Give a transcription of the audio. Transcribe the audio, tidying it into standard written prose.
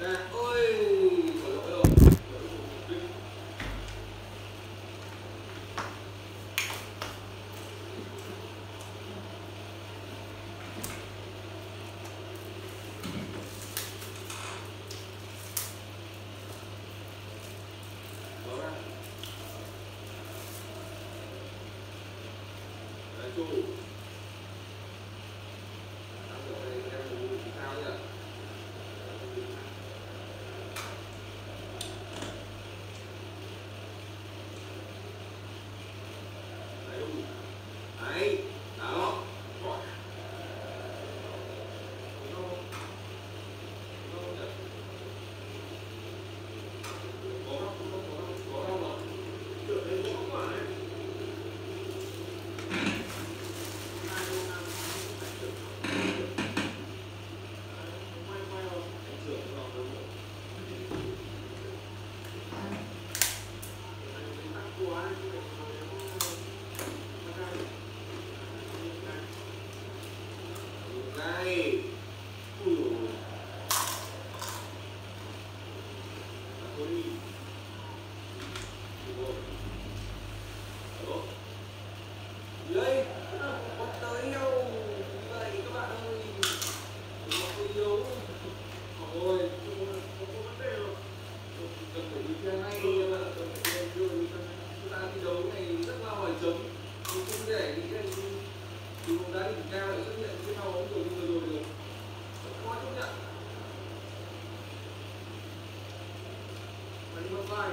Ra, ôi, có lỗi rồi. Đó ra. Đấy, chủ. Em ngủ sao nhỉ? Đấy, đó. Đây. Ui dồi. Thôi đi. Alo. Đây, bắt tới đâu. Vậy các bạn ơi. Đừng có tôi yếu. Ôi, không có vấn đề rồi. Cần phải đi chơi hay em ạ. Cần phải đi chơi. Chúng ta thi đấu này rất là hoài chống. Không để những cái thì bóng đá đỉnh cao lại xuất hiện cái thao bóng rồi như vừa rồi được. Không có chấp nhận. Phải đi bắt vai.